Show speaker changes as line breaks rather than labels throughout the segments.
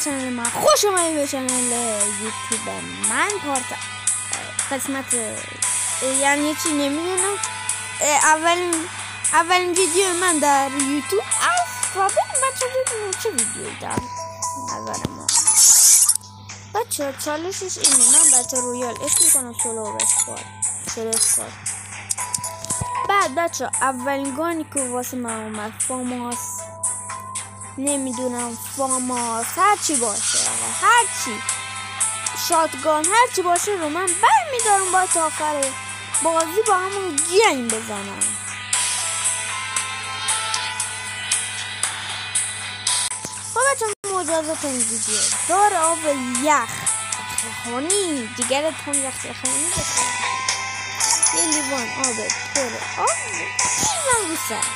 چنل من، خوش اومدید به چنل یوتیوب من. قسمت یعنی یه چی نمیدونم، اولین ویدیو من در یوتیوب است و بریم بچه ببینیم چه ویدیویی در نظر ما. بچه چالشش اینه، من بچه رویال اسم میکنم سولو اسکواد. بعد بچه اولین گانی که واسه من اومد فاماس، نمیدونم فاماس هرچی باشه، هرچی شاتگان هرچی باشه رو من برمیدارم با تا آخر بازی با همون گیم بزنم. خب بچه مجازات این ویدیو دار آب یخ یخانی دیگرت هم یخ یخانی بسید یه لیوان آب پر آب میزن رو سر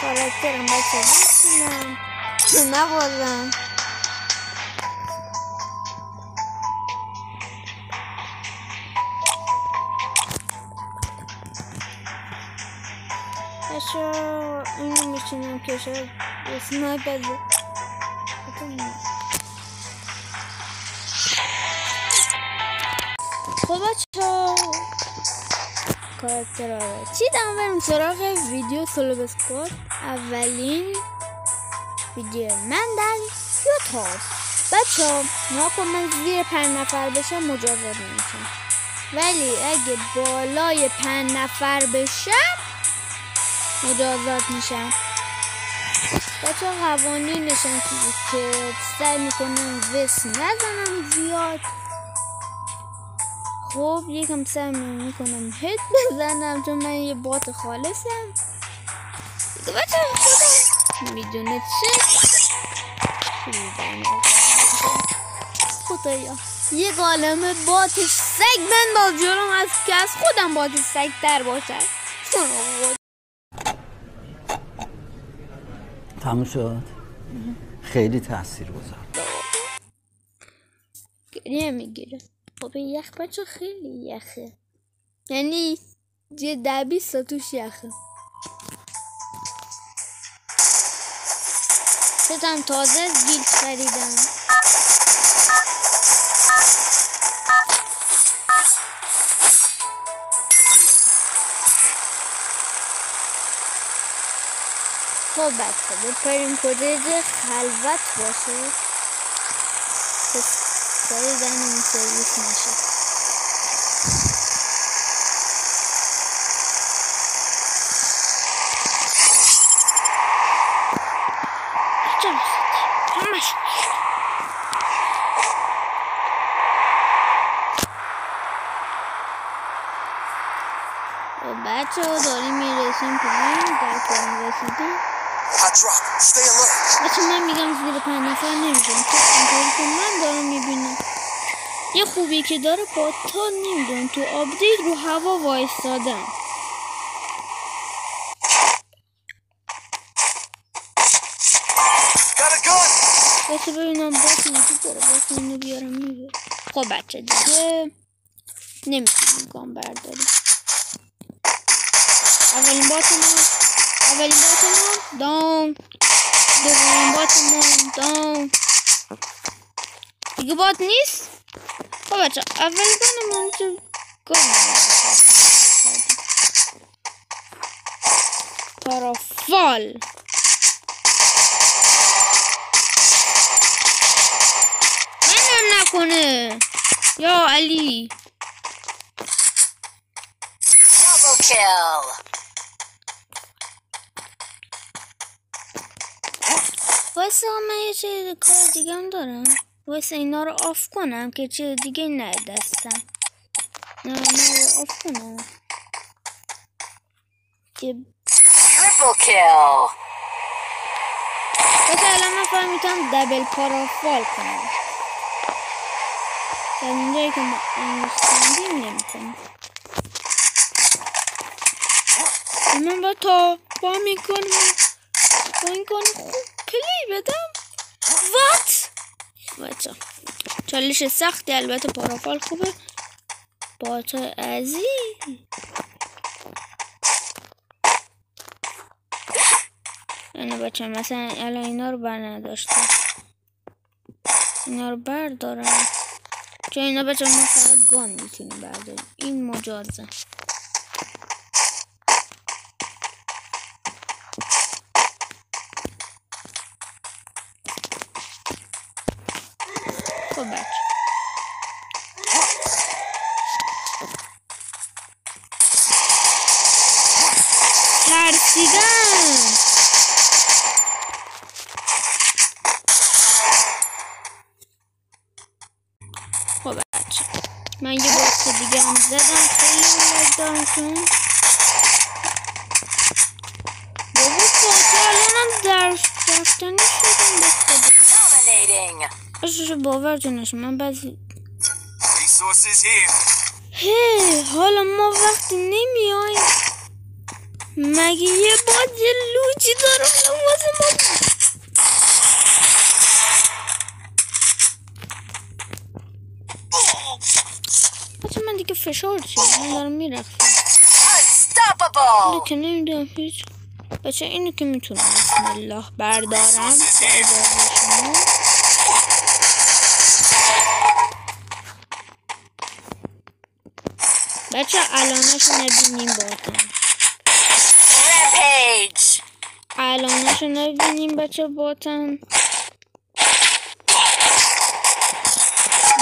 کاراکترم بچه بسینم که نبازم. بچه اینو میشینم که شاید اسنایپر خب بچه کاراکتر چی دارم بریم سراغ ویدیو سولو اسکواد. اولین ویدیو من در یوتیوب. بچه ناکن من زیر 5 نفر بشم مجازات نمیشم، ولی اگه بالای 5 نفر بشم مجازات میشم. بچه قوانینشم که سعی میکنم وس نزنم زیاد. خب یکم سعی میکنم هد بزنم چون من یه بات خالصم دیگه. بچه خودم میدونه چه خدایا یه عالمه بات سگ من با جلوم از که از خودم بات سگ تر باشه.
تموم شد. خیلی تأثیر گذار.
گریه میگیره. خب یخ بچه خیلی یخه، یعنی یه 10-20 تا توش یخه. شدم تازه از گیلد خریدم. خب بچه بپریم کجای خلوت باشه که سری زنمون سرویس نشه. بچه ها داریم میرسیم پایین، در پایین رسیدیم. بچه من میگم زیر 5 نفر نمیشم که من دارم میبینم. یه خوبی که داره باتا نمیدونم تو آپدیت رو هوا وایستادم. بچه ببینم بات وجود داره، بات اینو بیارم میگه. خب بچه دیگه نمیتونیم گام برداریم. اولین باتمون داون، دومین باتمون داون، دیگه بات نیست. خب بچه اول گانمون چه گام پارافال. منم نکنه یا علی. واسه من یه چیز کار دیگه هم دارم. واسه اینا رو آف کنم که چیز دیگه نه دستم. نه رو آف کنم که
Triple kill.
واسه الان من فهمیدم دبل پارافال کنم. در اینجایی که ما انستاندیم نمی کنم. من با تا با میکنم با این کنم خوب پلی بدم. وات بچه چالش سختی، البته پارافال خوبه. بات عزیز اینو بچه مثلا الان اینا رو بر نداشتم، اینا رو بردارم چون اینا بچه ما فقط گان میتونیم برداریم، این مجازه. خب بچه ترسیدم. خب بچه من یه باکس دیگه هم زدم، خیلی لایک دارم چون بابا فاطر الانم در رفتنی شدم به خدا. اشوش باورتون نشه من بعضی هی حالا ما وقتی نمیایم مگه یه باز یه لوچی دارم لوازه ما. بچه من دیگه فشار چید من دارم میرخشم اینو که نمیدونم هیچ. بچه اینو که میتونم بسم الله بردارم با اجازه شما. بچه الانشو نبینیم باتن، الانشو نبینیم بچه باتن.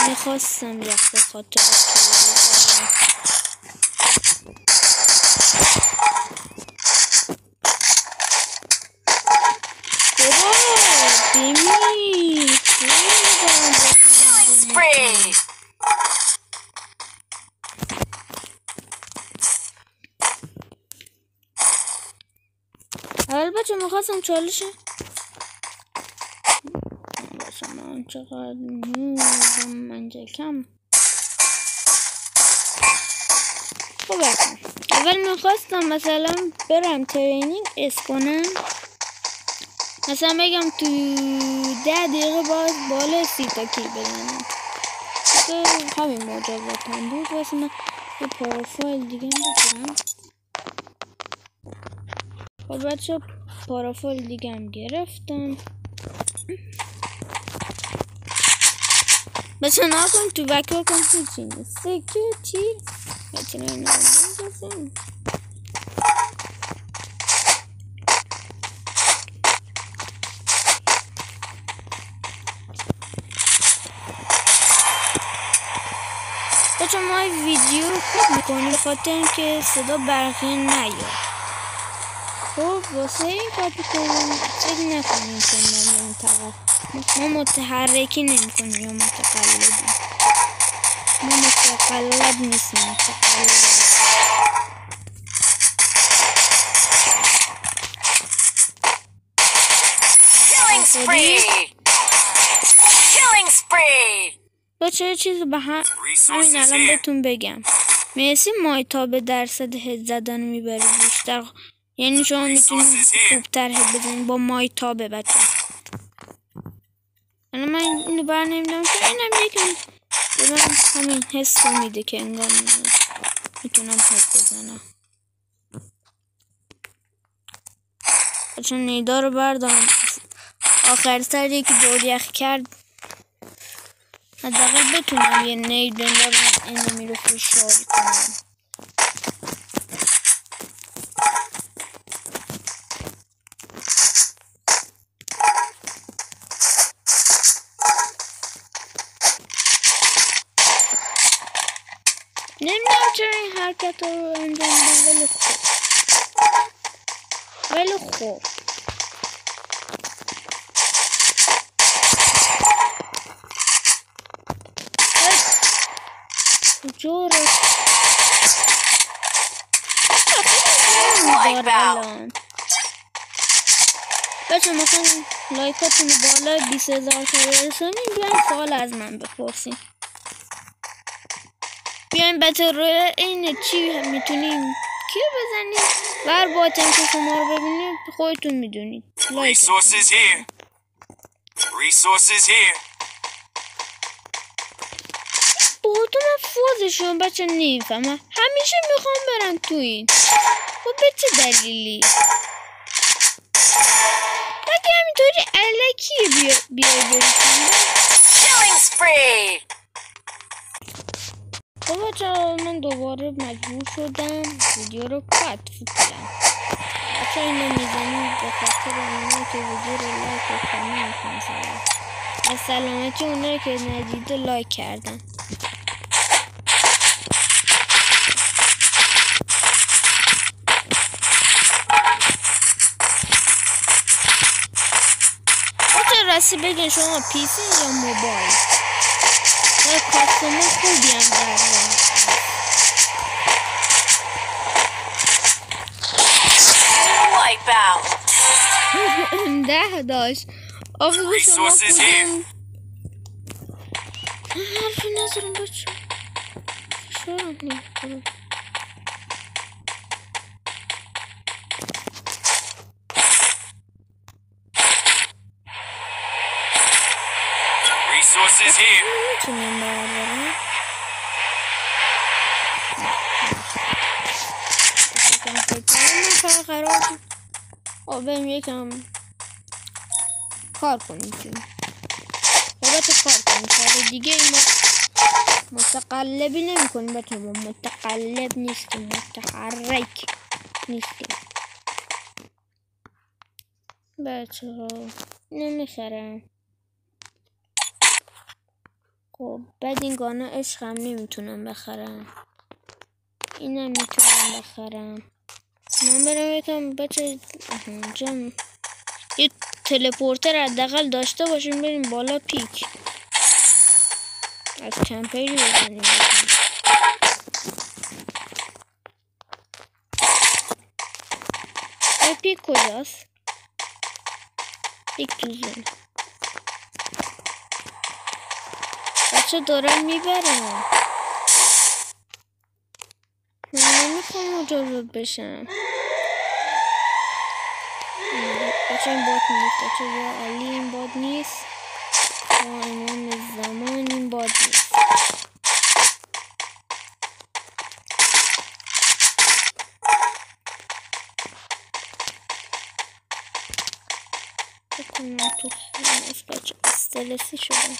میخواستم یک به خاطر اول بچه میخواستم چالشه باشم من چقدر من کم. خب بچه اول میخواستم مثلا برم ترینینگ اس کنم، مثلا بگم تو 10 دقیقه باز بالا 30 تا کیل بزنم که همین مجازات هم بود. واسه من یه پارافایل دیگه بگیرم. خب بچه پارافایل دیگه هم گرفتم. بچه ناکن تو بکر کن تو چینه سکیوریتی بچه نمیدونم بچه ما ویدیو رو خوب میکنیم بخاطر اینکه صدا برقی نیاد. خب واسه این کپی کنیم فکر نکنیم که ما متحرکی نمی کنیم یا متقلبی، ما متقلب نیستیم، متقلب. بچه یه چیز به همین الان بهتون بگم، مرسی مایتا به درصد هد زدن میبری بیشتر، یعنی شما میتونید خوبتر هد بزنید با مایتابه بچه. الان من اینو بر نمیدم که اینم یکم بزن همین حس رو میده که انگار میتونم هد بزنم. بچه نیدا رو بردارم آخر سر یکی دور یخ کرد حداقل بتونم یه نید بندارم اینو رو فشار کنم. نمیدونم چرا این حرکت رو انجام دارم ولی خوب کجا الان بچه مثلا لایکاتون بالا 20,000 تا برسونیم بیاین سوال از من بپرسیم، بیاین بچه روی این چی میتونیم کیو بزنیم بر باتن که شما رو ببینید خودتون میدونید.
Resources here. Resources here.
بودو من فوزشون بچه نیفهمم همیشه میخوام برن تو این. خب به چه دلیلی؟ کیه بیای برسیم؟
Killing spree!
خب بچه من دوباره مجبور شدم ویدیو رو کات کنم. بچه اینو میزنیم به خاطر اونایی که ویدیو رو لایک و کامنت کنن و سلامتی اونایی که ندیده لایک کردن. بچه راستی بگین شما پیسی یا موبایل؟ و کاستوم خوبی هم در
Wipeout!
10 داشت. آخه شما
Resources here.
حرفی نظرم بچه شرم نکنم.
Resources here.
میتونیم بردارم یکم خراب بریم یکم کار کنیم بابت کار کنیم کار دیگه ما متقلبی نمی کنیم بچه ما متقلب نیستیم متحرک نیستیم بچه ها نمیخرم خب بعد این گانه عشقم نمیتونم بخرم اینم میتونم بخرم من برم یکم بچه جم یه تلپورتر حداقل داشته باشیم بریم بالا پیک از کمپیری بزنیم پیک کجاست؟ پیک تو زون بچه دارم میبرم من نمیخوام مجازات بشم بچه این باد نیست بچه یا علی این باد نیست یا امام زمان این باد نیست بکنم تو خونش بچه استرسی شدم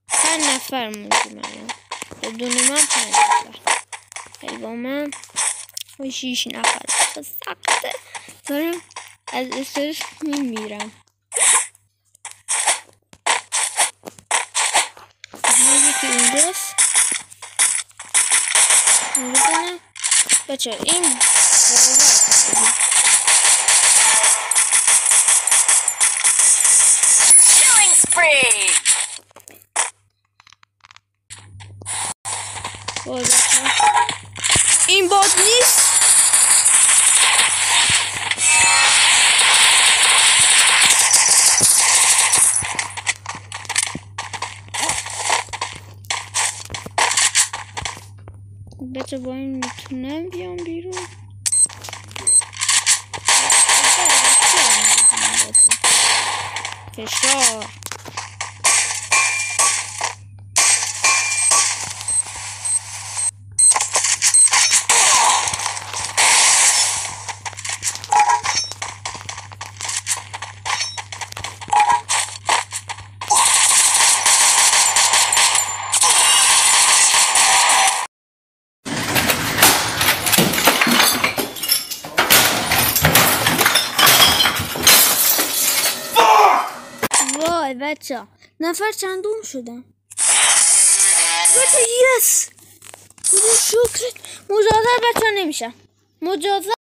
5 نفر موندیم الان بدون من 5 نفر خیلی با من 6 نفر سخته دارم از استرس میمیرم یکی اینجاست بزنم بچه این
Killing spree!
این باد نیست بچه با این میتونم بیام بیرون فشار بچه نفر چندم شدم بچه یس خدا شکرت مجازات بچه نمیشم مجازات